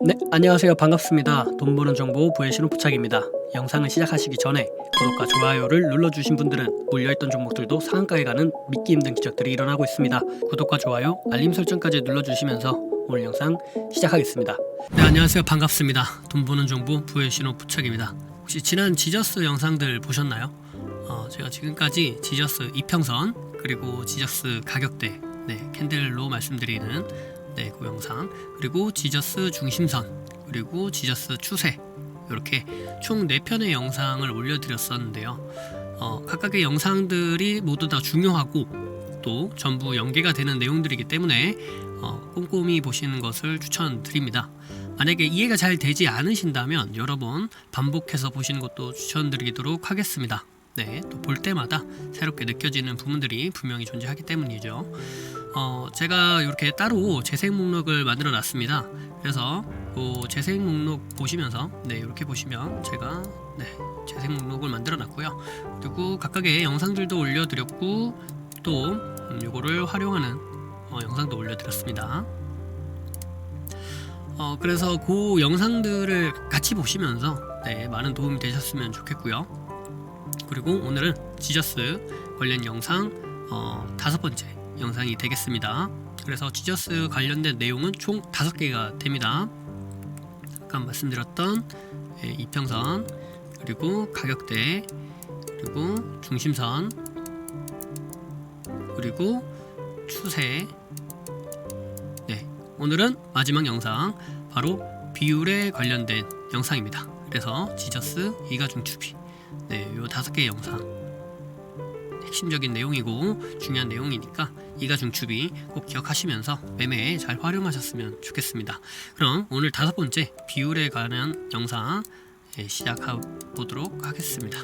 네, 안녕하세요. 반갑습니다. 돈 버는 정보 부의 신호부착입니다. 영상을 시작하시기 전에 구독과 좋아요를 눌러주신 분들은 물려있던 종목들도 상한가에 가는 믿기 힘든 기적들이 일어나고 있습니다. 구독과 좋아요, 알림 설정까지 눌러주시면서 오늘 영상 시작하겠습니다. 네, 안녕하세요. 반갑습니다. 돈 버는 정보 부의 신호부착입니다. 혹시 지난 지저스 영상들 보셨나요? 제가 지금까지 지저스 이평선 그리고 지저스 가격대 캔들로 말씀드리는 그 영상, 그리고 지저스 중심선, 그리고 지저스 추세, 이렇게 총 4편의 영상을 올려드렸었는데요. 각각의 영상들이 모두 다 중요하고 또 전부 연계가 되는 내용들이기 때문에 꼼꼼히 보시는 것을 추천드립니다. 만약에 이해가 잘 되지 않으신다면 여러 번 반복해서 보시는 것도 추천드리도록 하겠습니다. 또 볼 때마다 새롭게 느껴지는 부분들이 분명히 존재하기 때문이죠. 제가 이렇게 따로 재생 목록을 만들어 놨습니다. 그래서 재생 목록 보시면서 이렇게 보시면 제가 재생 목록을 만들어 놨고요. 그리고 각각의 영상들도 올려드렸고 또 요거를 활용하는 영상도 올려드렸습니다. 그래서 그 영상들을 같이 보시면서 많은 도움이 되셨으면 좋겠고요. 그리고 오늘은 지저스 관련 영상 5번째 영상이 되겠습니다. 그래서 지저스 관련된 내용은 총 5개가 됩니다. 아까 말씀드렸던 이평선, 그리고 가격대, 그리고 중심선, 그리고 추세. 오늘은 마지막 영상, 바로 비율에 관련된 영상입니다. 그래서 지저스 이가중추비, 요 5개의 영상 핵심적인 내용이고 중요한 내용이니까 이가중추비 꼭 기억하시면서 매매에 잘 활용하셨으면 좋겠습니다. 그럼 오늘 5번째 비율에 관한 영상 시작해 보도록 하겠습니다.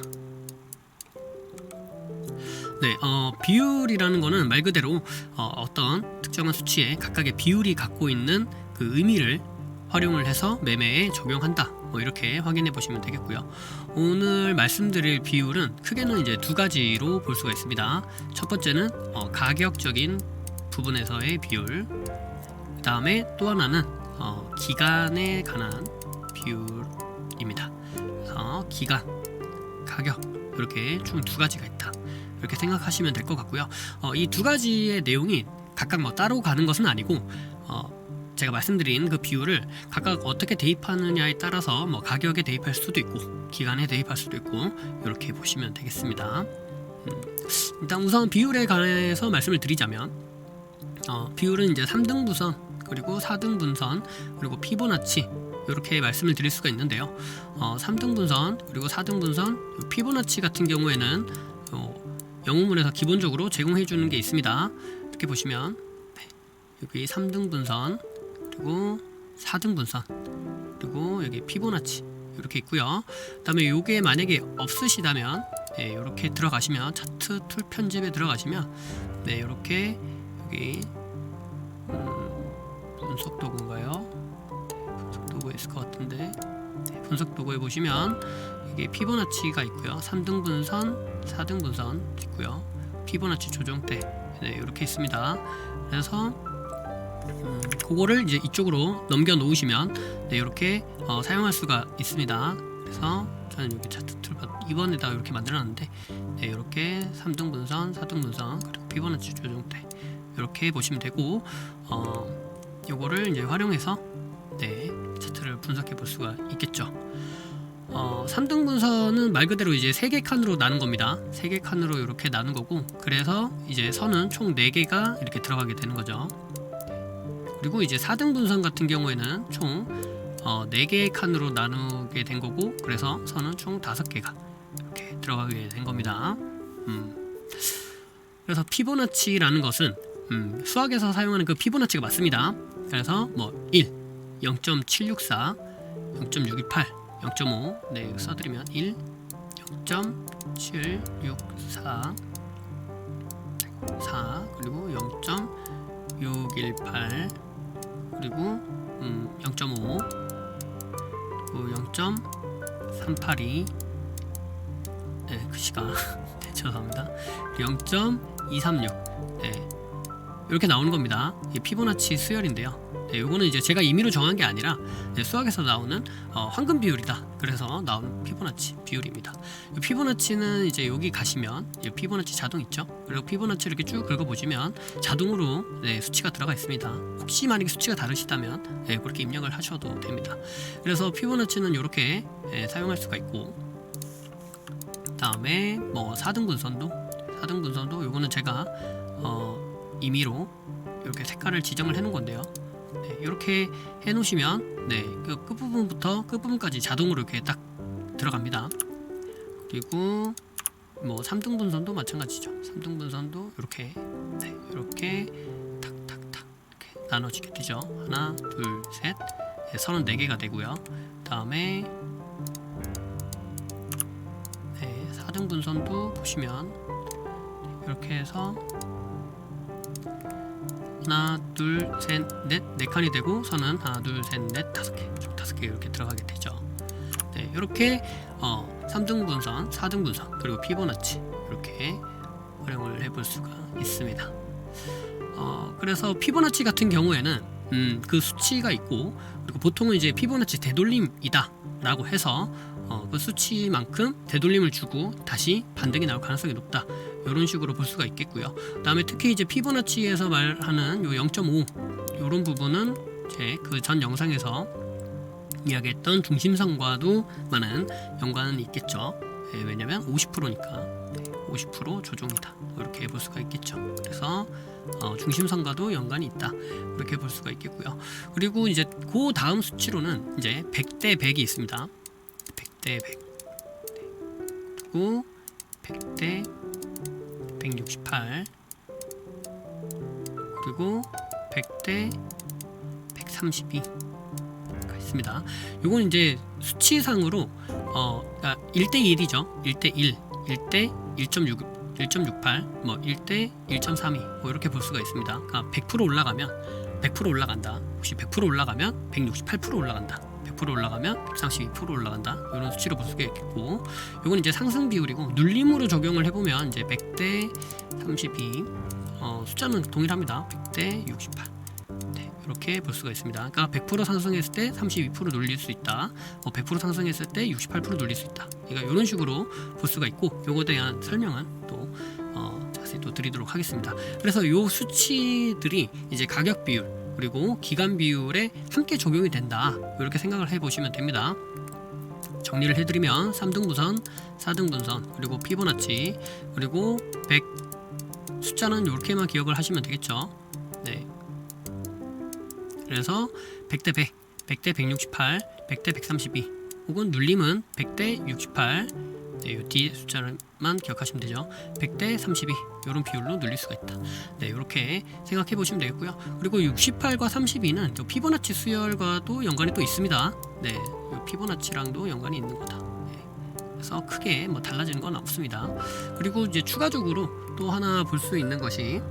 비율이라는 거는 말 그대로 어떤 특정한 수치에 각각의 비율이 갖고 있는 그 의미를 활용을 해서 매매에 적용한다, 이렇게 확인해 보시면 되겠고요. 오늘 말씀드릴 비율은 크게는 이제 2가지로 볼 수가 있습니다. 첫 번째는 가격적인 부분에서의 비율, 그 다음에 또 하나는 기간에 관한 비율입니다. 그래서 기간, 가격, 이렇게 총 2가지가 있다, 이렇게 생각하시면 될 것 같고요. 이 2가지의 내용이 각각 따로 가는 것은 아니고 제가 말씀드린 그 비율을 각각 어떻게 대입하느냐에 따라서 가격에 대입할 수도 있고 기간에 대입할 수도 있고, 이렇게 보시면 되겠습니다. 일단 우선 비율에 관해서 말씀을 드리자면 비율은 이제 3등분선, 그리고 4등분선, 그리고 피보나치, 이렇게 말씀을 드릴 수가 있는데요. 3등분선, 그리고 4등분선, 피보나치 같은 경우에는 영어문에서 기본적으로 제공해 주는 게 있습니다. 이렇게 보시면 여기 3등분선, 그리고 4등분선, 그리고 여기 피보나치 이렇게 있고요. 그 다음에 요게 만약에 없으시다면 이렇게 들어가시면 차트 툴 편집에 들어가시면 이렇게 여기 분석 도구인가요? 분석 도구에 있을 것 같은데 분석 도구에 보시면 이게 피보나치가 있고요. 3등분선, 4등분선 있고요. 피보나치 조정대 이렇게 있습니다. 그래서 그거를 이제 이쪽으로 넘겨 놓으시면 이렇게 사용할 수가 있습니다. 그래서 저는 여기 차트 툴바 2번에다가 이렇게 만들어놨는데 이렇게 3등분선, 4등분선, 그리고 피보나치 조정대 이렇게 보시면 되고, 요거를 이제 활용해서 차트를 분석해 볼 수가 있겠죠. 3등분선은 말 그대로 이제 3개 칸으로 나눈 겁니다. 3개 칸으로 이렇게 나눈 거고, 그래서 이제 선은 총 4개가 이렇게 들어가게 되는 거죠. 그리고 이제 4등분선 같은 경우에는 총 4개의 칸으로 나누게 된 거고, 그래서 선은 총 5개가 이렇게 들어가게 된 겁니다. 그래서 피보나치라는 것은 수학에서 사용하는 그 피보나치가 맞습니다. 그래서 1, 0.764, 0.628, 0.5 써드리면 1, 0.764, 4, 그리고 0.618, 그리고 0.5, 그리고 0.382, 글씨가 죄송합니다. 0.236 이렇게 나오는 겁니다. 이 피보나치 수열인데요. 네, 요거는 이제 제가 임의로 정한 게 아니라 수학에서 나오는 황금 비율이다. 그래서 나온 피보나치 비율입니다. 이 피보나치는 이제 여기 가시면 이 피보나치 자동 있죠. 그리고 피보나치 이렇게 쭉 긁어보시면 자동으로 수치가 들어가 있습니다. 혹시 만약에 수치가 다르시다면 그렇게 입력을 하셔도 됩니다. 그래서 피보나치는 이렇게 사용할 수가 있고, 다음에 뭐 4등 분선도 요거는 제가 임의로 이렇게 색깔을 지정을 해 놓은 건데요. 이렇게 해 놓으시면 그 끝부분부터 끝부분까지 자동으로 이렇게 딱 들어갑니다. 그리고 뭐 3등 분선도 마찬가지죠. 3등 분선도 이렇게 이렇게 탁탁탁 이렇게 나눠지게 되죠. 하나, 둘, 셋, 34개가 되고요. 다음에 4등 분선도 보시면 이렇게 해서 하나, 둘, 셋, 넷, 네 칸이 되고 선은 하나, 둘, 셋, 넷, 5개, 총 5개 이렇게 들어가게 되죠. 이렇게 3등 분선, 4등 분선, 그리고 피보나치 이렇게 활용을 해볼 수가 있습니다. 그래서 피보나치 같은 경우에는 그 수치가 있고, 그리고 보통은 이제 피보나치 되돌림이다 라고 해서 그 수치만큼 되돌림을 주고 다시 반등이 나올 가능성이 높다, 이런 식으로 볼 수가 있겠고요. 그 다음에 특히 이제 피보나치에서 말하는 요 0.5 이런 부분은 제 그 전 영상에서 이야기했던 중심선과도 많은 연관은 있겠죠. 왜냐면 50%니까 50% 조종이다, 이렇게 볼 수가 있겠죠. 그래서 중심선과도 연관이 있다, 이렇게 볼 수가 있겠고요. 그리고 이제 그 다음 수치로는 이제 100대 100이 있습니다. 100대 100, 그리고 100대 168, 그리고 100대 132가 있습니다. 요건 이제 수치상으로 그러니까 1대 1이죠. 1대 1, 1대 1.6, 1.68, 뭐 1대 1.32, 뭐 이렇게 볼 수가 있습니다. 그러니까 100% 올라가면 100% 올라간다. 혹시 100% 올라가면 168% 올라간다. 100% 올라가면 132% 올라간다. 이런 수치로 볼 수가 있겠고, 이건 이제 상승 비율이고, 눌림으로 적용을 해보면 이제 100대 32, 숫자는 동일합니다. 100대 68. 이렇게 볼 수가 있습니다. 그러니까 100% 상승했을 때 32% 눌릴 수 있다. 100% 상승했을 때 68% 눌릴 수 있다. 그러니까 이런 식으로 볼 수가 있고, 요거에 대한 설명은 또 자세히 또 드리도록 하겠습니다. 그래서 요 수치들이 이제 가격 비율 그리고 기간 비율에 함께 적용이 된다, 이렇게 생각을 해보시면 됩니다. 정리를 해드리면 3등 분선, 4등 분선, 그리고 피보나치, 그리고 100 숫자는 이렇게만 기억을 하시면 되겠죠. 그래서 100대 100, 100대 168, 100대 132, 혹은 눌림은 100대 68, 이 뒤에 숫자만 기억하시면 되죠. 100대 32, 이런 비율로 눌릴 수가 있다. 이렇게 생각해 보시면 되겠고요. 그리고 68과 32는 또 피보나치 수열과도 연관이 또 있습니다. 이 피보나치랑도 연관이 있는 거다. 그래서 크게 뭐 달라지는 건 없습니다. 그리고 이제 추가적으로 또 하나 볼 수 있는 것이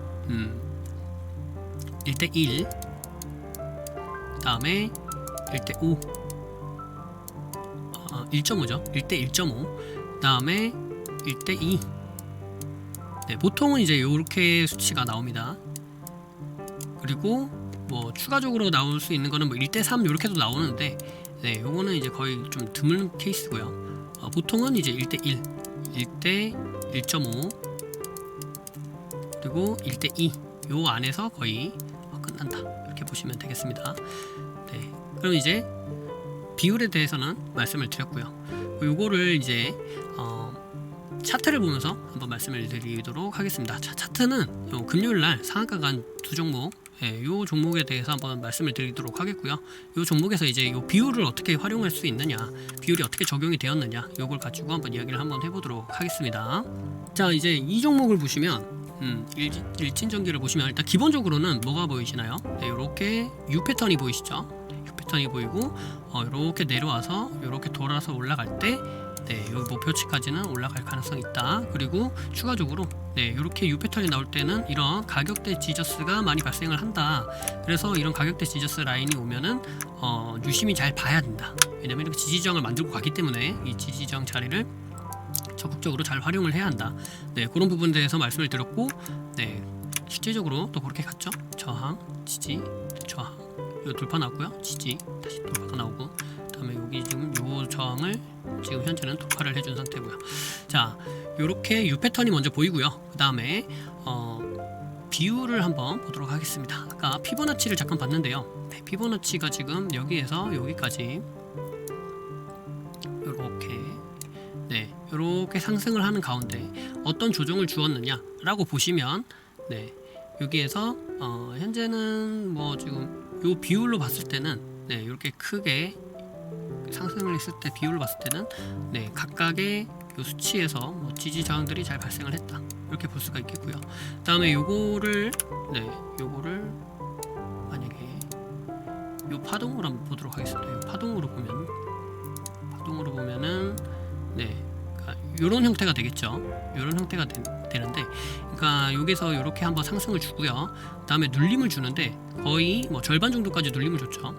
1대 1, 다음에 1대 5, 1.5죠. 1대 1.5, 다음에 1대 2. 보통은 이제 이렇게 수치가 나옵니다. 그리고 뭐 추가적으로 나올 수 있는 거는 뭐 1대 3 이렇게도 나오는데, 요거는 이제 거의 좀 드문 케이스고요. 보통은 이제 1대 1, 1대 1.5, 그리고 1대 2, 요 안에서 거의 끝난다, 이렇게 보시면 되겠습니다. 그럼 이제 비율에 대해서는 말씀을 드렸고요. 요거를 이제 차트를 보면서 한번 말씀을 드리도록 하겠습니다. 차트는 요 금요일날 상한가 간 두 종목, 요 종목에 대해서 한번 말씀을 드리도록 하겠고요. 요 종목에서 이제 요 비율을 어떻게 활용할 수 있느냐, 비율이 어떻게 적용이 되었느냐, 요걸 가지고 한번 이야기를 한번 해보도록 하겠습니다. 자, 이제 이 종목을 보시면 일진전기를 보시면 일단 기본적으로는 뭐가 보이시나요? 이렇게 U 패턴이 보이시죠? U 패턴이 보이고, 이렇게 내려와서 이렇게 돌아서 올라갈 때 여기 목표치까지는 올라갈 가능성이 있다. 그리고 추가적으로 이렇게 U 패턴이 나올 때는 이런 가격대 지저스가 많이 발생을 한다. 그래서 이런 가격대 지저스 라인이 오면은 유심히 잘 봐야 된다. 왜냐면 이렇게 지지저항을 만들고 가기 때문에 이 지지저항 자리를 적극적으로 잘 활용을 해야 한다. 그런 부분에 대해서 말씀을 드렸고, 실제적으로 또 그렇게 갔죠. 저항, 지지, 저항, 요 돌파 나왔고요. 지지 다시 돌파가 나오고, 그다음에 여기 지금 요 저항을 지금 현재는 돌파를 해준 상태고요. 자, 요렇게 U 패턴이 먼저 보이고요. 그다음에 비율을 한번 보도록 하겠습니다. 아까 피보나치를 잠깐 봤는데요. 네, 피보나치가 지금 여기에서 여기까지 요렇게 상승을 하는 가운데 어떤 조정을 주었느냐라고 보시면, 네, 여기에서 현재는 뭐 지금 요 비율로 봤을 때는, 네, 이렇게 크게 상승을 했을 때 비율로 봤을 때는, 네, 각각의 요 수치에서 뭐 지지 저항들이 잘 발생을 했다, 이렇게 볼 수가 있겠고요. 그다음에 요거를 만약에 요 파동으로 한번 보도록 하겠습니다. 요 파동으로 보면은, 네, 요런 형태가 되겠죠. 요런 형태가 되는데, 그러니까 여기서 요렇게 한번 상승을 주고요. 그다음에 눌림을 주는데 거의 뭐 절반 정도까지 눌림을 줬죠.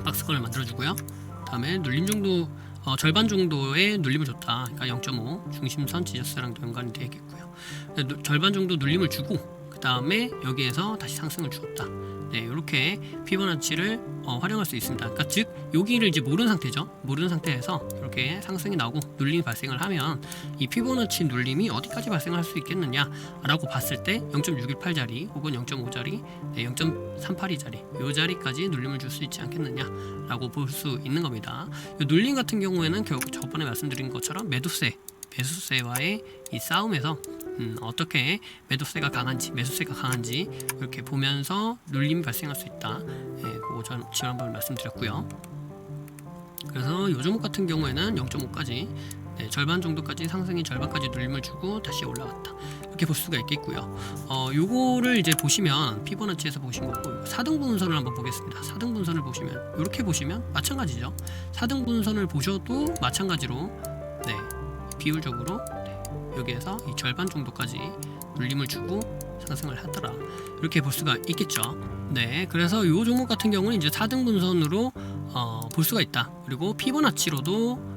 박스권을 만들어 주고요. 그다음에 눌림 정도, 절반 정도의 눌림을 줬다. 그러니까 0.5 중심선 지저스랑도 연관이 되겠고요. 절반 정도 눌림을 주고, 그다음에 여기에서 다시 상승을 주었다. 네, 이렇게 피보나치를 활용할 수 있습니다. 그러니까 즉 여기를 이제 모르는 상태죠. 모르는 상태에서 이렇게 상승이 나오고 눌림이 발생을 하면 이 피보나치 눌림이 어디까지 발생할 수 있겠느냐라고 봤을 때 0.618자리 혹은 0.5자리, 네, 0.382자리 요 자리까지 눌림을 줄 수 있지 않겠느냐라고 볼 수 있는 겁니다. 이 눌림 같은 경우에는 결국 저번에 말씀드린 것처럼 매수세와의 이 싸움에서 어떻게 매도세가 강한지 매수세가 강한지 이렇게 보면서 눌림이 발생할 수 있다. 예, 그거 전 지난번에 말씀드렸고요. 그래서 요 종목 같은 경우에는 0.5까지, 네, 절반 정도까지 상승이 절반까지 눌림을 주고 다시 올라갔다, 이렇게 볼 수가 있겠고요. 요거를 이제 보시면 피보나치에서 보신 거고, 4등분선을 한번 보겠습니다. 4등분선을 보시면 이렇게 보시면 마찬가지죠. 4등분선을 보셔도 마찬가지로, 네, 비율적으로, 네, 여기에서 이 절반 정도까지 눌림을 주고 상승을 하더라, 이렇게 볼 수가 있겠죠. 네, 그래서 이 종목 같은 경우는 이제 4등분선으로 볼 수가 있다. 그리고 피보나치로도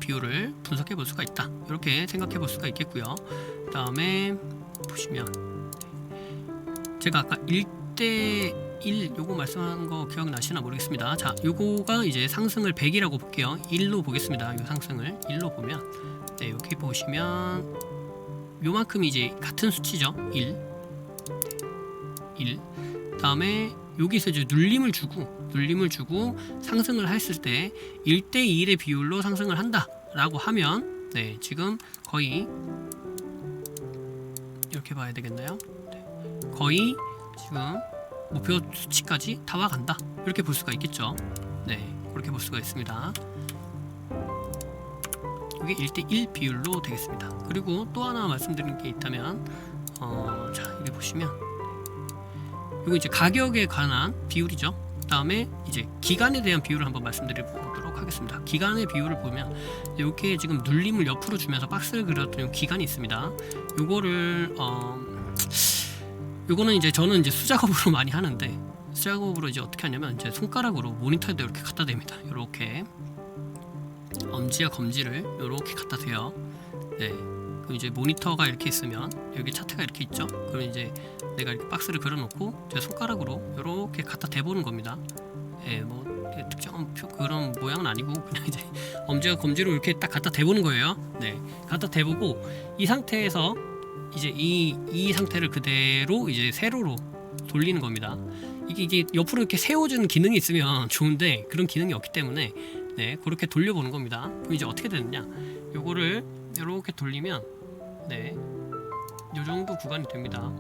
비율을 분석해 볼 수가 있다, 이렇게 생각해 볼 수가 있겠고요. 그 다음에 보시면 제가 아까 1대1 요거 말씀한 거 기억나시나 모르겠습니다. 자, 요거가 이제 상승을 100이라고 볼게요. 1로 보겠습니다. 요 상승을 1로 보면, 네, 여기 보시면 요만큼이 이제 같은 수치죠. 1. 다음에 여기서 이제 눌림을 주고 상승을 했을 때 1대1의 비율로 상승을 한다라고 하면, 네, 지금 거의 이렇게 봐야 되겠나요? 네, 거의 지금 목표 수치까지 다 와간다, 이렇게 볼 수가 있겠죠. 네, 그렇게 볼 수가 있습니다. 이게 1대1 비율로 되겠습니다. 그리고 또 하나 말씀드린 게 있다면, 자, 여기 보시면 이거 이제 가격에 관한 비율이죠. 그 다음에 이제 기간에 대한 비율을 한번 말씀드려보도록 하겠습니다. 기간의 비율을 보면 이렇게 지금 눌림을 옆으로 주면서 박스를 그렸던 기간이 있습니다. 요거는 이제 저는 이제 수작업으로 많이 하는데, 수작업으로 이제 어떻게 하냐면 이제 손가락으로 모니터에다 이렇게 갖다 댑니다. 이렇게 엄지와 검지를 이렇게 갖다 대요. 네, 그럼 이제 모니터가 이렇게 있으면 여기 차트가 이렇게 있죠. 그럼 이제 내가 이렇게 박스를 그려놓고 제 손가락으로 이렇게 갖다 대보는 겁니다. 예, 뭐 특정한 그런 모양은 아니고 그냥 이제 엄지와 검지로 이렇게 딱 갖다 대보는 거예요. 네, 갖다 대보고 이 상태에서 이제 이 상태를 그대로 이제 세로로 돌리는 겁니다. 이게 옆으로 이렇게 세워주는 기능이 있으면 좋은데 그런 기능이 없기 때문에, 네, 그렇게 돌려보는 겁니다. 그럼 이제 어떻게 되느냐? 요거를 이렇게 돌리면, 네, 요 정도 구간이 됩니다.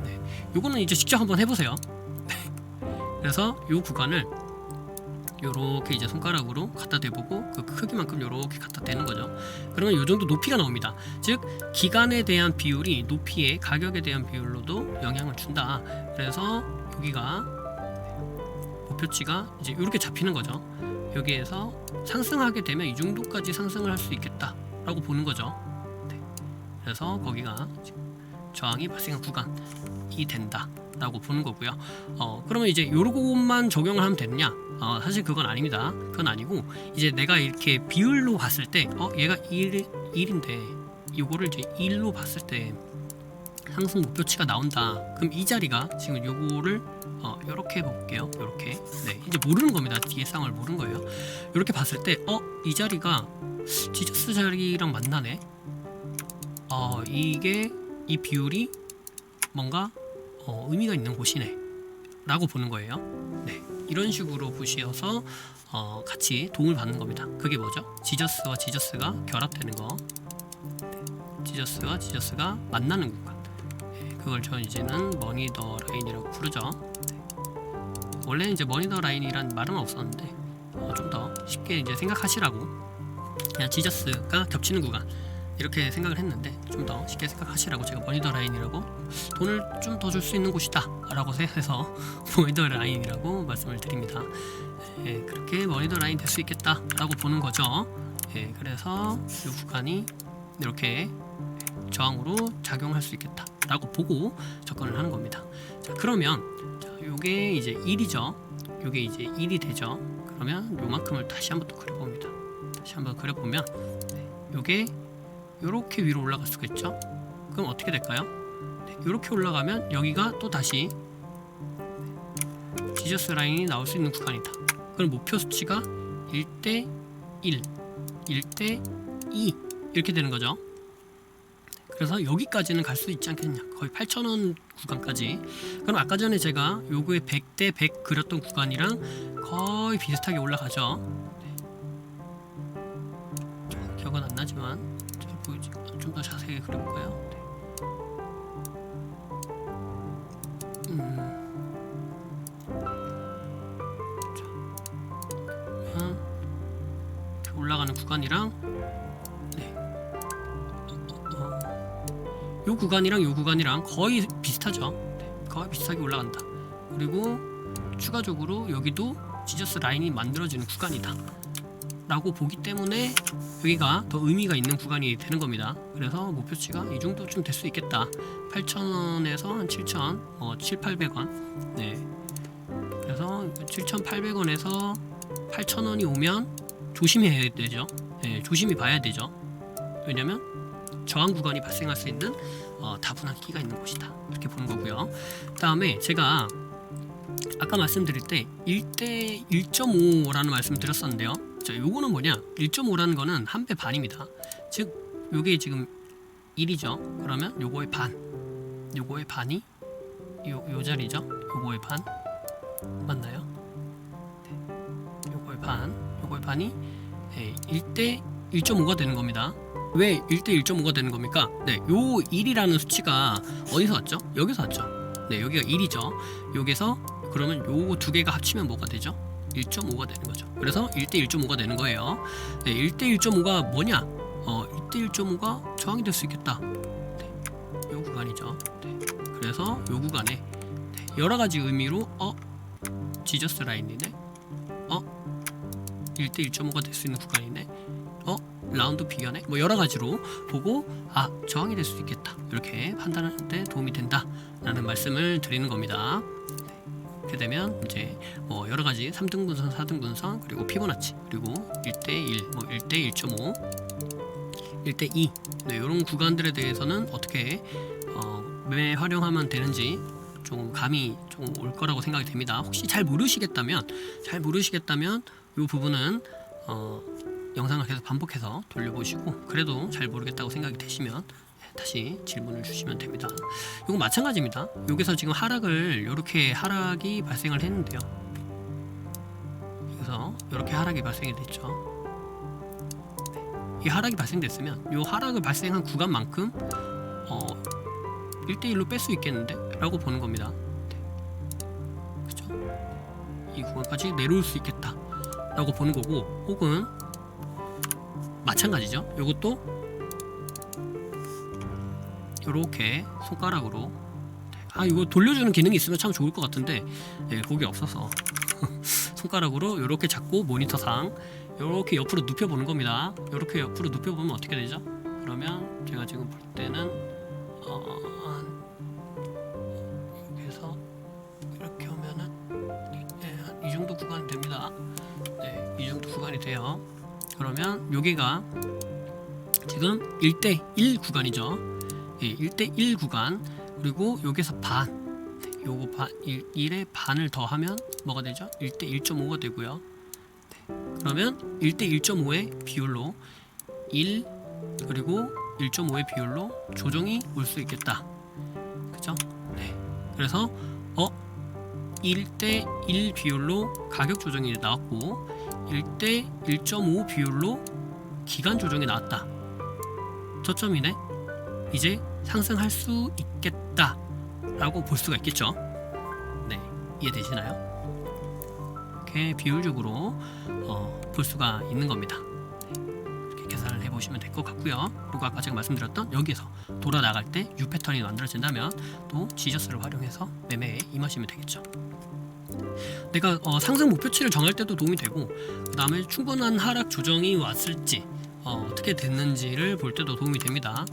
네, 요거는 이제 직접 한번 해보세요. 그래서 요 구간을 요렇게 이제 손가락으로 갖다 대보고 그 크기만큼 요렇게 갖다 대는 거죠. 그러면 요 정도 높이가 나옵니다. 즉 기간에 대한 비율이 높이의 가격에 대한 비율로도 영향을 준다. 그래서 여기가 목표치가 이제 이렇게 잡히는 거죠. 여기에서 상승하게 되면 이 정도까지 상승을 할 수 있겠다라고 보는 거죠. 네. 그래서 거기가 저항이 발생한 구간이 된다라고 보는 거고요. 그러면 이제 요것만 적용을 하면 되느냐? 사실 그건 아닙니다. 그건 아니고 이제 내가 이렇게 비율로 봤을 때 얘가 1인데 요거를 이제 1로 봤을 때 상승 목표치가 나온다. 그럼 이 자리가 지금 요거를 이렇게 볼게요. 이렇게 이제 모르는 겁니다. 뒤에 상황을 모르는 거예요. 이렇게 봤을 때 이 자리가 지저스 자리랑 만나네. 이게 이 비율이 뭔가 의미가 있는 곳이네 라고 보는 거예요. 이런 식으로 보셔서 같이 도움을 받는 겁니다. 그게 뭐죠? 지저스와 지저스가 결합되는 거, 지저스와 지저스가 만나는 구간. 그걸 저는 이제는 머니 더 라인이라고 부르죠. 원래는 이제 머니 더 라인이란 말은 없었는데 좀 더 쉽게 이제 생각하시라고 그냥 지저스가 겹치는 구간 이렇게 생각을 했는데, 좀 더 쉽게 생각하시라고 제가 머니 더 라인이라고, 돈을 좀 더 줄 수 있는 곳이다 라고 해서 머니 더 라인이라고 말씀을 드립니다. 그렇게 머니 더 라인 될 수 있겠다 라고 보는 거죠. 그래서 이 구간이 이렇게 저항으로 작용할 수 있겠다 라고 보고 접근을 하는 겁니다. 자, 그러면 요게 이제 1이죠. 요게 이제 1이 되죠. 그러면 요만큼을 다시 한번 또 그려봅니다. 다시 한번 그려보면 요게 요렇게 위로 올라갈 수가 있죠. 그럼 어떻게 될까요? 요렇게 올라가면 여기가 또 다시 지저스 라인이 나올 수 있는 구간이다. 그럼 목표 수치가 1대 1, 1대 2 이렇게 되는 거죠. 그래서 여기까지는 갈 수 있지 않겠냐, 거의 8,000원 구간까지. 그럼 아까 전에 제가 요거에 100대 100 그렸던 구간이랑 거의 비슷하게 올라가죠. 기억은 안 나지만 좀 더 자세히 그려볼까요? 올라가는 구간이랑 요 구간이랑 요 구간이랑 거의 비슷하죠. 거의 비슷하게 올라간다. 그리고 추가적으로 여기도 지저스 라인이 만들어지는 구간이다 라고 보기 때문에 여기가 더 의미가 있는 구간이 되는 겁니다. 그래서 목표치가 이 정도쯤 될 수 있겠다. 8,000원에서 한 7,000, 7,800원. 그래서 7,800원에서 8,000원이 오면 조심해야 되죠. 조심히 봐야 되죠. 왜냐면 저항 구간이 발생할 수 있는 다분한 끼가 있는 곳이다 이렇게 보는 거고요. 그 다음에 제가 아까 말씀드릴 때 1대 1.5라는 말씀 드렸었는데요. 자, 요거는 뭐냐, 1.5라는 거는 한 배 반입니다. 즉 요게 지금 1이죠. 그러면 요거의 반, 요거의 반이 요 자리죠. 요거의 반 맞나요? 요거의 반이 1대 1.5가 되는 겁니다. 왜 1대 1.5가 되는 겁니까? 요 1이라는 수치가 어디서 왔죠? 여기서 왔죠. 여기가 1이죠. 여기서 그러면 요거 두 개가 합치면 뭐가 되죠? 1.5가 되는 거죠. 그래서 1대 1.5가 되는 거예요. 1대 1.5가 뭐냐? 1대 1.5가 저항이 될 수 있겠다. 요 구간이죠. 그래서 요 구간에 여러 가지 의미로 지저스 라인이네. 1대 1.5가 될 수 있는 구간이네. 라운드 비견에 뭐 여러 가지로 보고 저항이 될 수 있겠다 이렇게 판단하는데 도움이 된다라는 말씀을 드리는 겁니다. 이렇게 되면 이제 뭐 여러 가지 3등분선, 4등분선, 그리고 피보나치, 그리고 1대 1, 뭐 1대 1.5, 1대 2 이런 구간들에 대해서는 어떻게 매매 활용하면 되는지 좀 감이 좀 올 거라고 생각이 됩니다. 혹시 잘 모르시겠다면 이 부분은 영상을 계속 반복해서 돌려보시고, 그래도 잘 모르겠다고 생각이 되시면 다시 질문을 주시면 됩니다. 이거 마찬가지입니다. 여기서 지금 이렇게 하락이 발생을 했는데요. 그래서 이렇게 하락이 발생이 됐죠. 이 하락이 발생됐으면 이 하락을 발생한 구간만큼 1대1로 뺄 수 있겠는데? 라고 보는 겁니다. 그렇죠? 이 구간까지 내려올 수 있겠다 라고 보는 거고, 혹은 마찬가지죠. 이것도 이렇게 손가락으로 이거 돌려주는 기능이 있으면 참 좋을 것 같은데 그게 없어서 손가락으로 이렇게 잡고 모니터상 이렇게 옆으로 눕혀보는 겁니다. 이렇게 옆으로 눕혀보면 어떻게 되죠? 그러면 제가 지금 볼 때는 이렇게 해서 이렇게 하면은 이 정도 구간이 됩니다. 이 정도 구간이 돼요. 그러면 여기가 지금 1대 1 구간이죠. 1대 1 구간, 그리고 여기서 반, 네, 요거 반 1에 반을 더하면 뭐가 되죠? 1대 1.5가 되고요. 네, 그러면 1대 1.5의 비율로 1 그리고 1.5의 비율로 조정이 올 수 있겠다. 그죠? 네. 그래서 1대 1 비율로 가격 조정이 나왔고 1대 1.5 비율로 기간 조정이 나왔다. 저점이네. 이제 상승할 수 있겠다 라고 볼 수가 있겠죠. 네, 이해되시나요? 이렇게 비율적으로 볼 수가 있는 겁니다. 이렇게 계산을 해보시면 될 것 같고요. 그리고 아까 제가 말씀드렸던 여기에서 돌아 나갈 때 U 패턴이 만들어진다면 또 지저스를 활용해서 매매에 임하시면 되겠죠. 내가 상승 목표치를 정할 때도 도움이 되고, 그 다음에 충분한 하락 조정이 왔을지 어떻게 됐는지를 볼 때도 도움이 됩니다.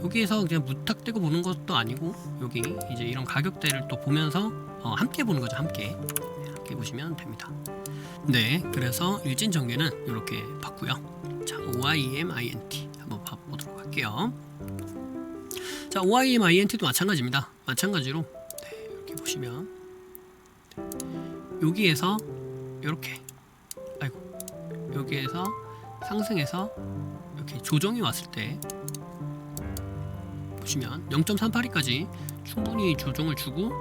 여기에서 그냥 무턱대고 보는 것도 아니고 여기 이제 이런 가격대를 또 보면서 함께 보는 거죠. 함께 보시면 됩니다. 네, 그래서 일진 전개는 이렇게 봤고요. 자, OIM-INT 한번 봐보도록 할게요. 자, OIM-INT도 마찬가지입니다. 마찬가지로 네, 이렇게 보시면 여기에서 이렇게 여기에서 상승해서 이렇게 조정이 왔을 때 보시면 0.382까지 충분히 조정을 주고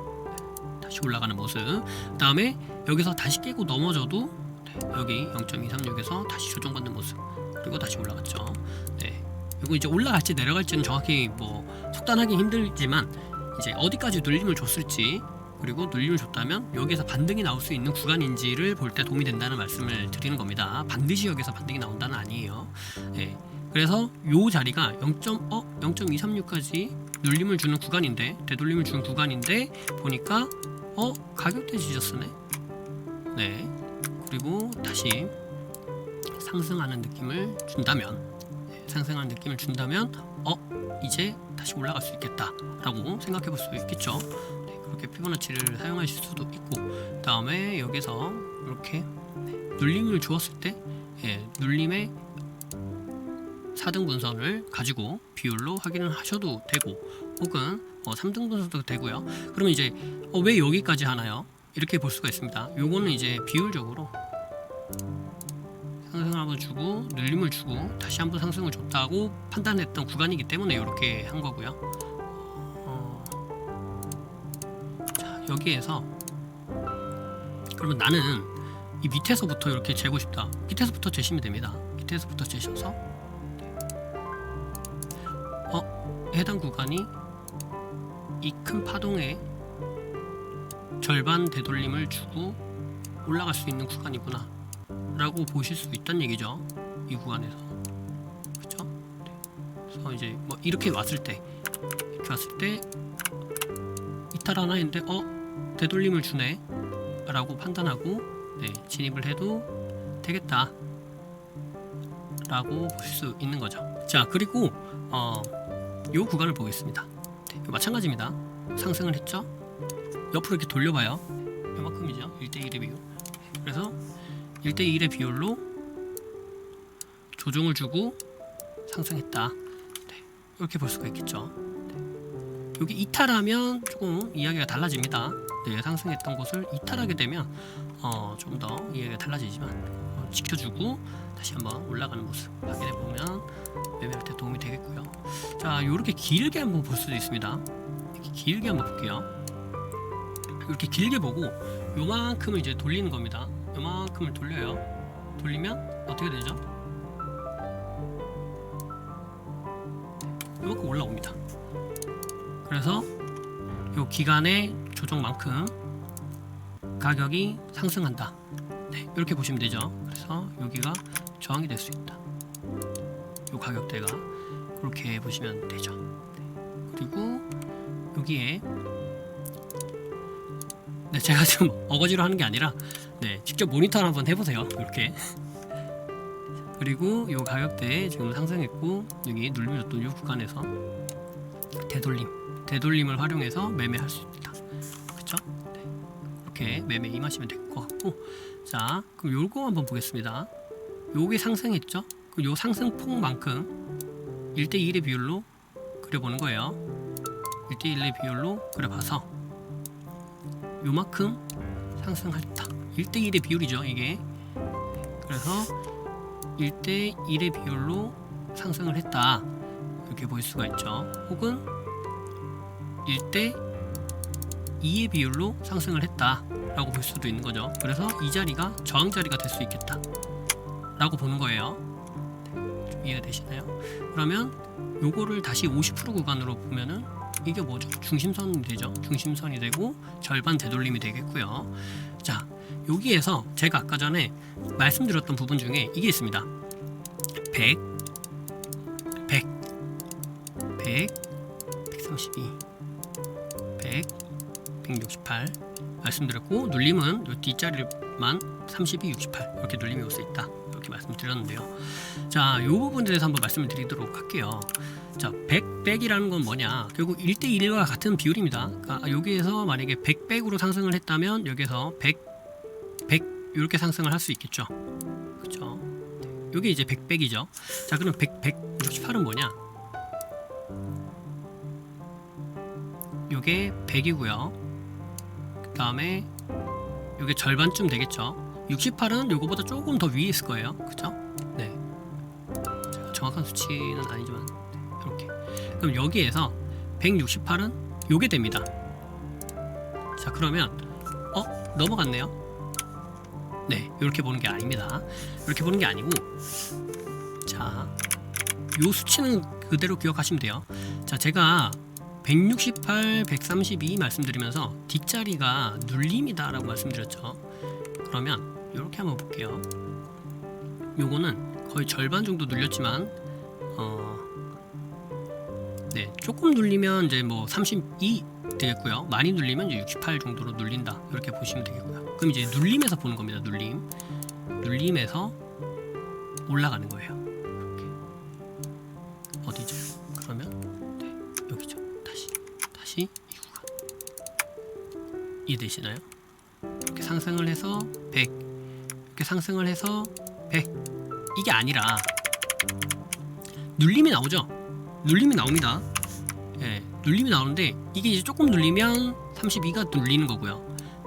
다시 올라가는 모습. 그 다음에 여기서 다시 깨고 넘어져도 여기 0.236에서 다시 조정받는 모습. 그리고 다시 올라갔죠. 네, 이거 이제 올라갈지 내려갈지는 정확히 뭐 속단하기 힘들지만 이제 어디까지 눌림을 줬을지, 그리고 눌림을 줬다면 여기에서 반등이 나올 수 있는 구간인지를 볼 때 도움이 된다는 말씀을 드리는 겁니다. 반드시 여기서 반등이 나온다는 아니에요. 네, 그래서 요 자리가 0.236까지 눌림을 주는 구간인데, 되돌림을 주는 구간인데 보니까 가격대 지저스네. 네, 그리고 다시 상승하는 느낌을 준다면, 이제 다시 올라갈 수 있겠다 라고 생각해 볼 수 있겠죠. 네, 그렇게 피보나치를 사용하실 수도 있고, 그 다음에 여기서 이렇게 눌림을 주었을 때 눌림의 4등 분선을 가지고 비율로 확인을 하셔도 되고, 혹은 3등 분선도 되고요. 그러면 이제 왜 여기까지 하나요? 이렇게 볼 수가 있습니다. 요거는 이제 비율적으로 상승을 한번 주고 눌림을 주고 다시 한번 상승을 줬다고 판단했던 구간이기 때문에 이렇게 한 거고요. 자, 여기에서 그러면 나는 이 밑에서부터 이렇게 재고 싶다. 밑에서부터 재시면 됩니다. 밑에서부터 재셔서 해당 구간이 이 큰 파동의 절반 되돌림을 주고 올라갈 수 있는 구간이구나 라고 보실 수 있다는 얘기죠. 이 구간에서. 그쵸? 네. 그래서 이제 뭐 이렇게 왔을 때 이탈 하나 했는데 되돌림을 주네 라고 판단하고 진입을 해도 되겠다 라고 볼 수 있는 거죠. 자, 그리고 요 구간을 보겠습니다. 네, 마찬가지입니다. 상승을 했죠. 옆으로 이렇게 돌려봐요. 요만큼이죠. 1대1의 비율. 그래서 1대1의 비율로 조정을 주고 상승했다. 네, 이렇게 볼 수가 있겠죠. 네. 여기 이탈하면 조금 이야기가 달라집니다. 네, 상승했던 곳을 이탈하게 되면 좀 더 이야기가 달라지지만 지켜주고 다시 한번 올라가는 모습 확인해 보면 매매할 때 도움이 되겠고요. 자, 요렇게 길게 한번 볼 수도 있습니다. 이렇게 길게 한번 볼게요. 이렇게 길게 보고 요만큼을 이제 돌리는 겁니다. 요만큼을 돌려요. 돌리면 어떻게 되죠? 요만큼 올라옵니다. 그래서 요 기간의 조정만큼 가격이 상승한다. 네, 이렇게 보시면 되죠. 그래서 여기가 저항이 될 수 있다. 요 가격대가 그렇게 보시면 되죠. 네, 그리고 여기에 제가 지금 어거지로 하는 게 아니라 직접 모니터를 한번 해보세요. 이렇게. 그리고 이 가격대에 지금 상승했고 여기 눌림을 줬던 이 구간에서 되돌림을 활용해서 매매할 수 있다. 그쵸? 네. 이렇게 매매 임하시면 될 것 같고, 자, 그럼 요거 한번 보겠습니다. 요게 상승했죠? 그럼 요 상승폭만큼 1대1의 비율로 그려보는 거예요. 1대1의 비율로 그려봐서 요만큼 상승했다. 1대1의 비율이죠 이게. 그래서 1대1의 비율로 상승을 했다 이렇게 볼 수가 있죠. 혹은 1대2의 비율로 상승을 했다 라고 볼 수도 있는 거죠. 그래서 이 자리가 저항 자리가 될 수 있겠다 라고 보는 거예요. 좀 이해가 되시나요? 그러면 요거를 다시 50% 구간으로 보면은 이게 뭐죠? 중심선이 되죠. 중심선이 되고 절반 되돌림이 되겠고요. 자, 여기에서 제가 아까 전에 말씀드렸던 부분 중에 이게 있습니다. 100, 132, 100, 168 말씀드렸고, 눌림은 요 뒷자리만 32, 68 이렇게 눌림이 올 수 있다 이렇게 말씀드렸는데요. 자, 요 부분에 대해서 한번 말씀을 드리도록 할게요. 자, 100이라는 건 뭐냐? 결국 1대1과 같은 비율입니다. 그러니까 여기에서 만약에 100으로 상승을 했다면 여기에서 100 이렇게 상승을 할 수 있겠죠. 그렇죠? 요게 이제 100이죠. 자, 그럼 168은 뭐냐? 요게 100이고요. 그 다음에 요게 절반쯤 되겠죠. 68은 요거보다 조금 더 위에 있을 거예요. 그쵸? 네. 정확한 수치는 아니지만 이렇게. 그럼 여기에서 168은 요게 됩니다. 자, 그러면 넘어갔네요. 네, 이렇게 보는 게 아닙니다. 이렇게 보는 게 아니고, 자, 요 수치는 그대로 기억하시면 돼요. 자, 제가 168, 132 말씀드리면서 뒷자리가 눌림이다 라고 말씀드렸죠. 그러면 이렇게 한번 볼게요. 요거는 거의 절반 정도 눌렸지만 네, 조금 눌리면 이제 뭐 32 되겠고요. 많이 눌리면 이제 68 정도로 눌린다 이렇게 보시면 되겠고요. 그럼 이제 눌림에서 보는 겁니다. 눌림에서 올라가는 거예요. 이렇게. 어디죠? 그러면 네, 여기죠. 다시 이 구간 이해되시나요? 이렇게 상승을 해서 100, 이렇게 상승을 해서 100. 이게 아니라 눌림이 나오죠. 눌림이 나옵니다. 예, 눌림이 나오는데 이게 이제 조금 눌리면 32가 눌리는 거고요.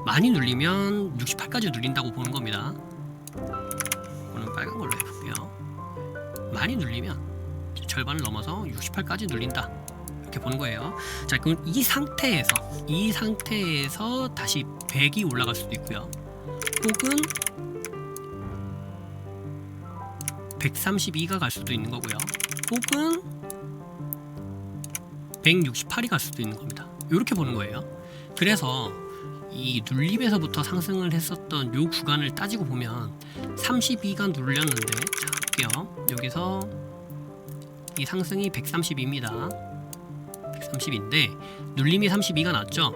많이 눌리면 68까지 눌린다고 보는 겁니다. 이거는 빨간 걸로 해볼게요. 많이 눌리면 절반을 넘어서 68까지 눌린다 이렇게 보는 거예요. 자, 그럼 이 상태에서 다시 100이 올라갈 수도 있고요. 혹은 132가 갈 수도 있는 거고요. 혹은 168이 갈 수도 있는 겁니다. 이렇게 보는 거예요. 그래서 이 눌림에서부터 상승을 했었던 요 구간을 따지고 보면 32가 눌렸는데, 자, 볼게요. 여기서 이 상승이 132입니다. 130인데 눌림이 32가 났죠.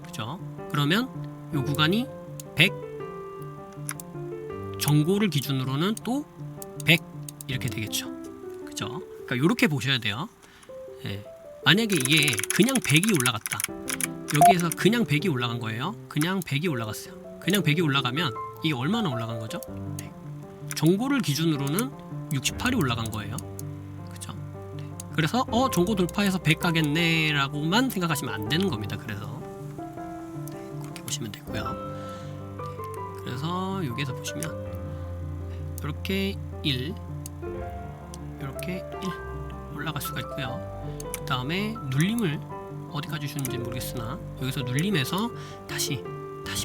그죠? 그러면 요 구간이 100, 전고를 기준으로는 또 100 이렇게 되겠죠. 그죠? 그러니까 이렇게 보셔야 돼요. 예. 만약에 이게 그냥 100이 올라갔다. 여기에서 그냥 100이 올라간 거예요. 그냥 100이 올라갔어요. 그냥 100이 올라가면 이게 얼마나 올라간 거죠? 네. 전고를 기준으로는 68이 올라간 거예요. 그죠? 네. 그래서 전고 돌파해서 100 가겠네 라고만 생각하시면 안 되는 겁니다. 그래서 네, 그렇게 보시면 되고요. 네. 그래서 여기에서 보시면 이렇게 1 올라갈 수가 있고요. 그 다음에 눌림을 어디까지 주는지 모르겠으나 여기서 눌림에서 다시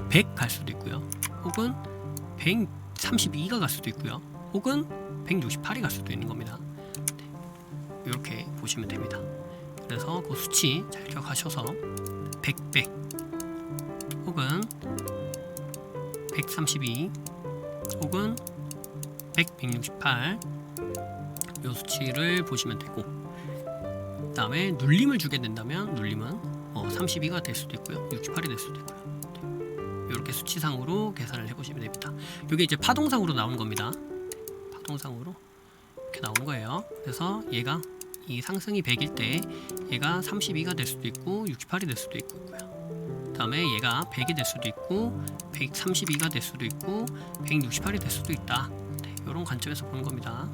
100 갈 수도 있고요. 혹은 132가 갈 수도 있고요. 혹은 168이 갈 수도 있는 겁니다. 네. 이렇게 보시면 됩니다. 그래서 그 수치 잘 기억하셔서 100 혹은 132 혹은 100, 168 이 수치를 보시면 되고, 그 다음에 눌림을 주게 된다면 눌림은 32가 될 수도 있고요, 68이 될 수도 있고요. 네. 이렇게 수치상으로 계산을 해보시면 됩니다. 이게 이제 파동상으로 나오는 겁니다. 파동상으로 이렇게 나오는 거예요. 그래서 얘가 이 상승이 100일 때 얘가 32가 될 수도 있고 68이 될 수도 있고요. 그 다음에 얘가 100이 될 수도 있고 132가 될 수도 있고 168이 될 수도 있다. 네, 이런 관점에서 보는 겁니다.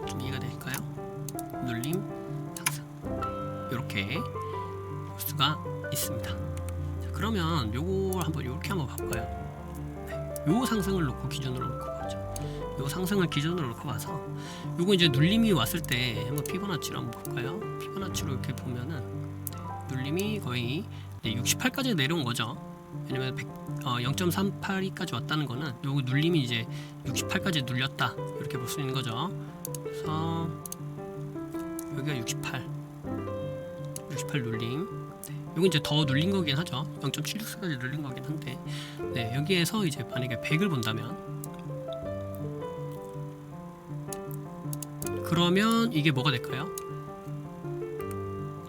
좀 이해가 되실까요? 눌림, 이렇게 볼 수가 있습니다. 자, 그러면 요거 한번 이렇게 한번 봐볼까요? 네, 요 상승을 놓고 기준으로 놓고 보죠. 요 상승을 기준으로 놓고 봐서 요거 이제 눌림이 왔을 때 한번 피보나치로 한번 볼까요? 피보나치로 이렇게 보면은 눌림이 거의 68까지 내려온 거죠. 왜냐면 0.382까지 왔다는 거는 요거 눌림이 이제 68까지 눌렸다 이렇게 볼 수 있는 거죠. 그래서 여기가 68 눌림. 요거 이제 더 눌린 거긴 하죠. 0.76까지 눌린 거긴 한데, 네, 여기에서 이제 만약에 100을 본다면, 그러면 이게 뭐가 될까요?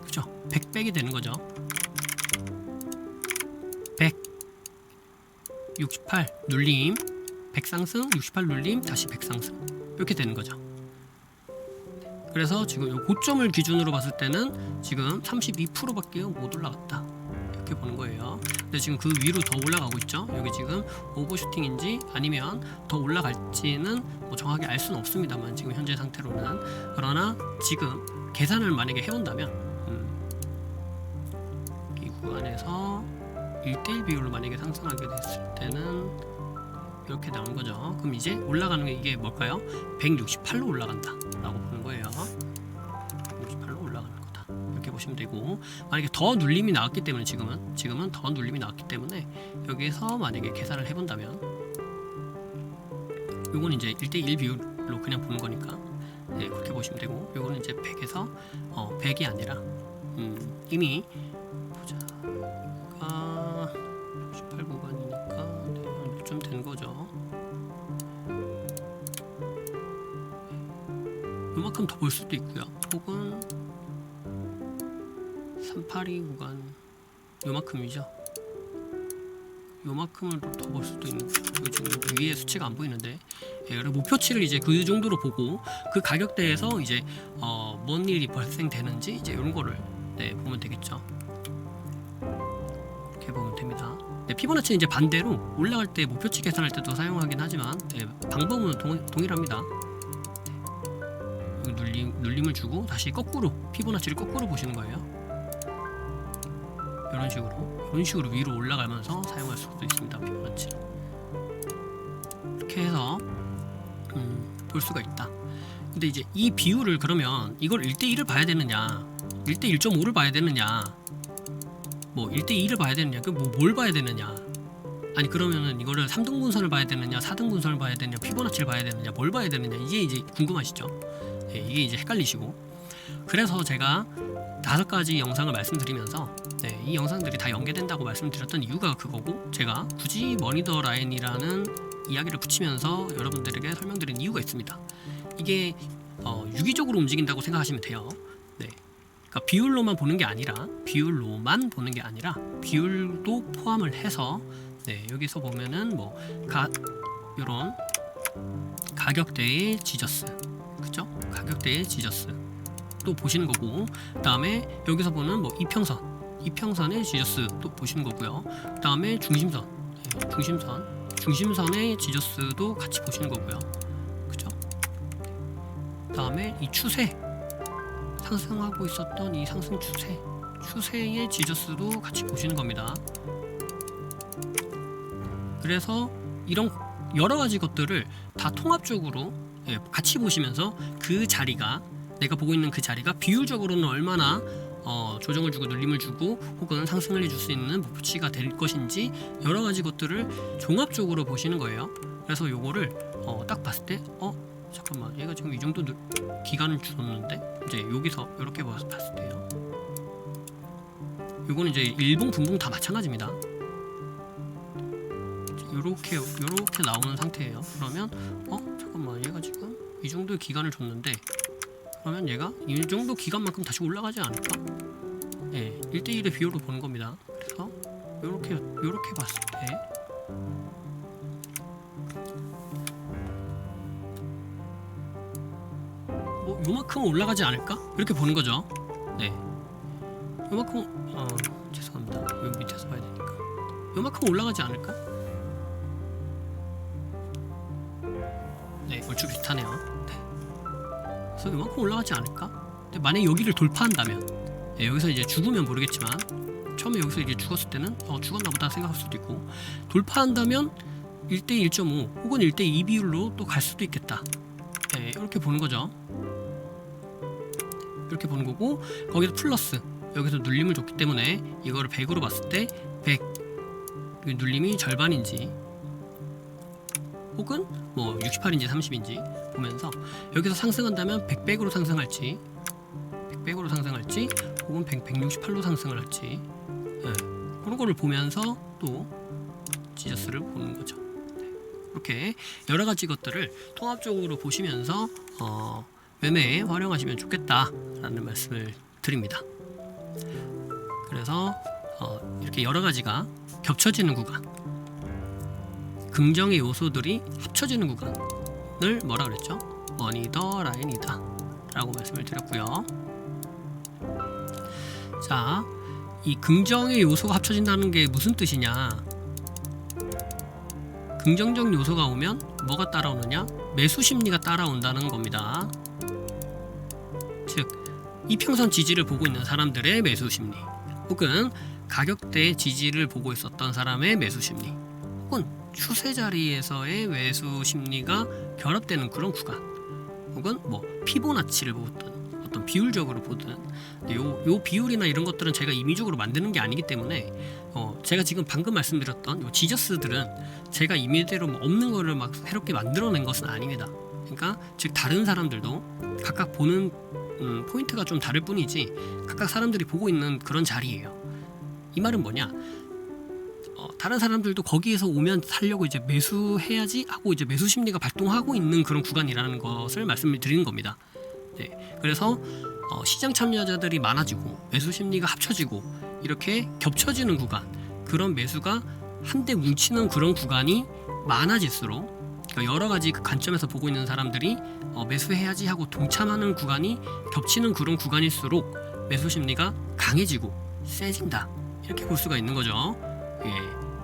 그죠? 100 빼기 되는 거죠. 100 68 눌림, 100 상승, 68 눌림, 다시 100 상승, 이렇게 되는 거죠. 그래서 지금 요 고점을 기준으로 봤을 때는 지금 32%밖에 못 올라갔다 이렇게 보는 거예요. 근데 지금 그 위로 더 올라가고 있죠. 여기 지금 오버슈팅인지 아니면 더 올라갈지는 뭐 정확히 알 수는 없습니다만, 지금 현재 상태로는. 그러나 지금 계산을 만약에 해본다면 이 구간에서 1대1 비율로 만약에 상승하게 됐을 때는 이렇게 나온 거죠. 그럼 이제 올라가는 게 이게 뭘까요? 168로 올라간다 라고 보는 거예요. 168로 올라가는 거다 이렇게 보시면 되고, 만약에 더 눌림이 나왔기 때문에 지금은 더 눌림이 나왔기 때문에 여기에서 만약에 계산을 해본다면 요건 이제 1대1 비율로 그냥 보는 거니까, 네, 그렇게 보시면 되고, 요거는 이제 100에서 100이 아니라 이미 보자, 68 구간이니까 좀 된 거죠. 요만큼 더 볼 수도 있고요. 혹은 382 구간 요만큼이죠. 요만큼을 더 볼 수도 있는 거죠. 지금 위에 수치가 안 보이는데, 예, 목표치를 이제 그 정도로 보고 그 가격대에서 이제 뭔 일이 발생되는지 이제 이런 거를, 네, 보면 되겠죠. 이렇게 보면 됩니다. 네, 피보나치는 이제 반대로 올라갈 때 목표치 계산할 때도 사용하긴 하지만, 네, 방법은 동일합니다. 눌림을 주고 다시 거꾸로 피보나치를 거꾸로 보시는 거예요. 이런 식으로 위로 올라가면서 사용할 수도 있습니다. 피보나치를 이렇게 해서 볼 수가 있다. 근데 이제 이 비율을 그러면 이걸 1대1을 봐야 되느냐, 1대1.5를 봐야 되느냐, 뭐 1대2를 봐야 되느냐, 뭘 봐야 되느냐, 아니 그러면은 이거를 3등분선을 봐야 되느냐, 4등분선을 봐야 되느냐, 피보나치를 봐야 되느냐, 뭘 봐야 되느냐, 이게 이제 궁금하시죠? 네, 이게 이제 헷갈리시고, 그래서 제가 5가지 영상을 말씀드리면서, 네, 이 영상들이 다 연계된다고 말씀드렸던 이유가 그거고, 제가 굳이 머니더 라인이라는 이야기를 붙이면서 여러분들에게 설명드린 이유가 있습니다. 이게 유기적으로 움직인다고 생각하시면 돼요. 네, 그러니까 비율로만 보는 게 아니라 비율도 포함을 해서, 네, 여기서 보면은 뭐 이런 가격대의 지저스, 그죠? 가격대의 지저스 또 보시는 거고, 그 다음에 여기서 보는 뭐 이평선의 지저스 또 보시는 거고요. 그 다음에 중심선, 네, 중심선의 지저스도 같이 보시는 거고요. 그죠? 그 다음에 이 추세, 상승하고 있었던 이 상승 추세의 지저스도 같이 보시는 겁니다. 그래서 이런 여러 가지 것들을 다 통합적으로, 예, 같이 보시면서 그 자리가, 내가 보고 있는 그 자리가 비율적으로는 얼마나 조정을 주고 눌림을 주고 혹은 상승을 해줄 수 있는 목표치가 될 것인지 여러 가지 것들을 종합적으로 보시는 거예요. 그래서 요거를 딱 봤을 때 잠깐만, 얘가 지금 이 정도 기간을 줬는데, 이제 여기서 이렇게 봤을 때요, 요거는 이제 일봉 분봉 다 마찬가지입니다. 요렇게 나오는 상태예요. 그러면 잠깐만, 얘가 지금 이 정도 기간을 줬는데, 그러면 얘가 이 정도 기간만큼 다시 올라가지 않을까? 예, 1대1의 비율로 보는 겁니다. 그래서 요렇게 봤을 때 뭐 요만큼 올라가지 않을까? 이렇게 보는 거죠. 네, 요만큼 죄송합니다. 여기 밑에서 봐야 되니까 요만큼 올라가지 않을까? 네, 얼추 비슷하네요. 네. 그래서 이만큼 올라가지 않을까? 근데 만약에 여기를 돌파한다면, 여기서 이제 죽으면 모르겠지만 처음에 여기서 이제 죽었을 때는 죽었나 보다 생각할 수도 있고, 돌파한다면 1대 1.5 혹은 1대 2 비율로 또 갈 수도 있겠다. 이렇게 보는 거죠. 이렇게 보는 거고, 거기서 플러스 여기서 눌림을 줬기 때문에 이거를 100으로 봤을 때 100 눌림이 절반인지 혹은 뭐 68인지 30인지 보면서 여기서 상승한다면 100으로 상승할지 100으로 상승할지 혹은 168로 상승을 할지, 그런 거를 보면서 또 지저스를 보는 거죠. 이렇게 여러 가지 것들을 통합적으로 보시면서 매매에 활용하시면 좋겠다라는 말씀을 드립니다. 그래서 이렇게 여러 가지가 겹쳐지는 구간, 긍정의 요소들이 합쳐지는 구간을 뭐라 그랬죠? 머니 더 라인이다 라고 말씀을 드렸고요. 자, 이 긍정의 요소가 합쳐진다는 게 무슨 뜻이냐? 긍정적 요소가 오면 뭐가 따라오느냐? 매수 심리가 따라온다는 겁니다. 즉, 이평선 지지를 보고 있는 사람들의 매수 심리, 혹은 가격대 지지를 보고 있었던 사람의 매수 심리, 혹은 추세 자리에서의 매수 심리가 결합되는 그런 구간, 혹은 뭐 피보나치를 보든 어떤 비율적으로 보든, 요 비율이나 이런 것들은 제가 임의적으로 만드는 게 아니기 때문에 제가 지금 방금 말씀드렸던 요 지저스들은 제가 임의대로 없는 거를 막 새롭게 만들어낸 것은 아닙니다. 그러니까 즉 다른 사람들도 각각 보는 포인트가 좀 다를 뿐이지 각각 사람들이 보고 있는 그런 자리예요. 이 말은 뭐냐? 다른 사람들도 거기에서 오면 살려고 이제 매수해야지 하고 이제 매수 심리가 발동하고 있는 그런 구간이라는 것을 말씀을 드리는 겁니다. 네, 그래서 시장 참여자들이 많아지고 매수 심리가 합쳐지고 이렇게 겹쳐지는 구간, 그런 매수가 한데 뭉치는 그런 구간이 많아질수록, 그러니까 여러 가지 그 관점에서 보고 있는 사람들이 매수해야지 하고 동참하는 구간이 겹치는 그런 구간일수록 매수 심리가 강해지고 세진다, 이렇게 볼 수가 있는 거죠. 예,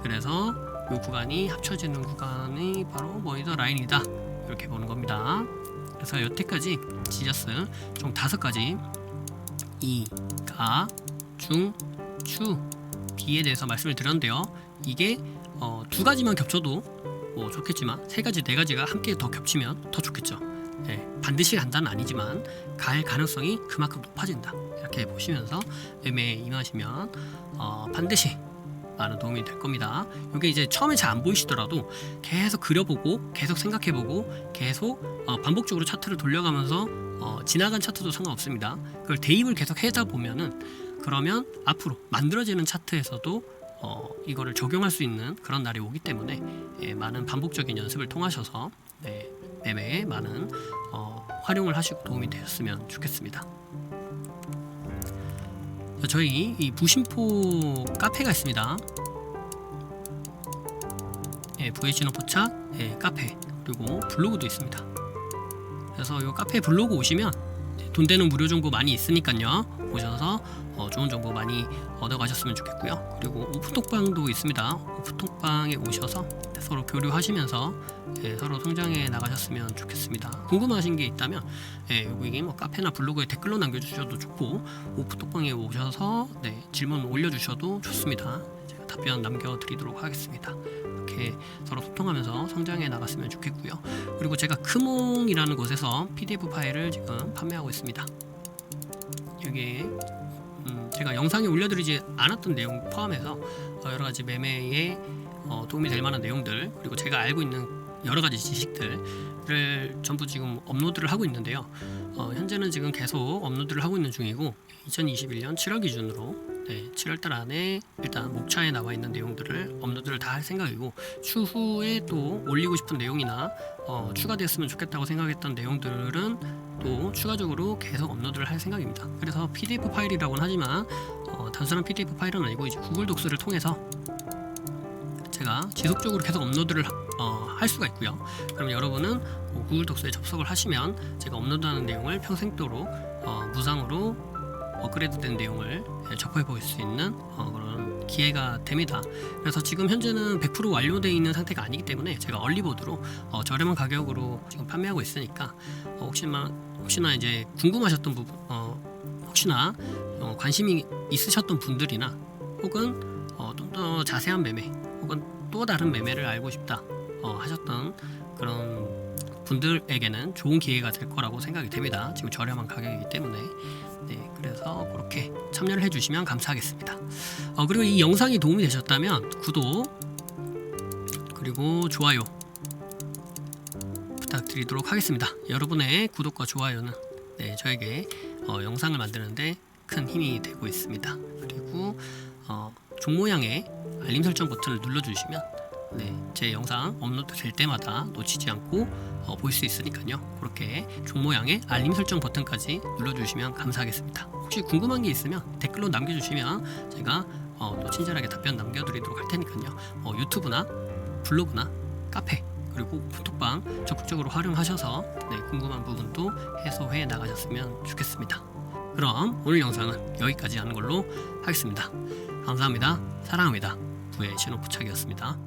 그래서 이 구간이 합쳐지는 구간이 바로 머니 더 라인이다, 이렇게 보는 겁니다. 그래서 여태까지 지저스 총 5가지 이, 가, 중, 추, 비에 대해서 말씀을 드렸는데요. 이게 2가지만 겹쳐도 뭐 좋겠지만 3가지, 4가지가 함께 더 겹치면 더 좋겠죠. 네, 반드시 간다는 아니지만 갈 가능성이 그만큼 높아진다, 이렇게 보시면서 매매에 임하시면 반드시 많은 도움이 될 겁니다. 이게 이제 처음에 잘 안 보이시더라도 계속 그려보고 계속 생각해보고 계속 반복적으로 차트를 돌려가면서 지나간 차트도 상관없습니다. 그걸 대입을 계속 해다 보면은, 그러면 앞으로 만들어지는 차트에서도 이거를 적용할 수 있는 그런 날이 오기 때문에 많은 반복적인 연습을 통하셔서 매매에 많은 활용을 하시고 도움이 되셨으면 좋겠습니다. 저희 이 부심포 카페가 있습니다. VH노 포착 카페, 그리고 블로그도 있습니다. 그래서 이 카페 블로그 오시면 돈 되는 무료 정보 많이 있으니까요, 오셔서 좋은 정보 많이 얻어가셨으면 좋겠고요. 그리고 오프톡방도 있습니다. 오프톡방에 오셔서 서로 교류하시면서 서로 성장해 나가셨으면 좋겠습니다. 궁금하신 게 있다면 여기 뭐 카페나 블로그에 댓글로 남겨주셔도 좋고, 오프톡방에 오셔서 질문 올려주셔도 좋습니다. 제가 답변 남겨드리도록 하겠습니다. 이렇게 서로 소통하면서 성장해 나갔으면 좋겠고요. 그리고 제가 크몽이라는 곳에서 PDF 파일을 지금 판매하고 있습니다. 여기에 제가 영상에 올려드리지 않았던 내용 포함해서 여러 가지 매매에 도움이 될 만한 내용들, 그리고 제가 알고 있는 여러 가지 지식들을 전부 지금 업로드를 하고 있는데요. 현재는 지금 계속 업로드를 하고 있는 중이고, 2021년 7월 기준으로 7월달 안에 일단 목차에 나와 있는 내용들을 업로드를 다 할 생각이고, 추후에 또 올리고 싶은 내용이나 추가되었으면 좋겠다고 생각했던 내용들은 또 추가적으로 계속 업로드를 할 생각입니다. 그래서 PDF 파일이라고는 하지만 단순한 PDF 파일은 아니고 이제 구글 독스를 통해서 제가 지속적으로 계속 업로드를 할 수가 있고요. 그럼 여러분은 구글 독스에 접속을 하시면 제가 업로드하는 내용을 평생도록 무상으로 업그레이드된 내용을 접해 볼 수 있는 그런 기회가 됩니다. 그래서 지금 현재는 100% 완료되어 있는 상태가 아니기 때문에 제가 얼리버드로 저렴한 가격으로 지금 판매하고 있으니까 혹시나 이제 궁금하셨던 부분, 혹시나 관심이 있으셨던 분들이나 혹은 좀 더 자세한 매매 혹은 또 다른 매매를 알고 싶다 하셨던 그런 분들에게는 좋은 기회가 될 거라고 생각이 됩니다. 지금 저렴한 가격이기 때문에. 네, 그래서 그렇게 참여를 해주시면 감사하겠습니다. 그리고 이 영상이 도움이 되셨다면 구독 그리고 좋아요 부탁드리도록 하겠습니다. 여러분의 구독과 좋아요는 저에게 영상을 만드는데 큰 힘이 되고 있습니다. 그리고 종 모양의 알림 설정 버튼을 눌러주시면 제 영상 업로드 될 때마다 놓치지 않고 볼 수 있으니까요. 그렇게 종 모양의 알림 설정 버튼까지 눌러주시면 감사하겠습니다. 혹시 궁금한 게 있으면 댓글로 남겨주시면 제가 또 친절하게 답변 남겨드리도록 할 테니까요. 유튜브나 블로그나 카페 그리고 카톡방 적극적으로 활용하셔서 궁금한 부분도 해소해 나가셨으면 좋겠습니다. 그럼 오늘 영상은 여기까지 하는 걸로 하겠습니다. 감사합니다. 사랑합니다. 부의 신호부착이었습니다.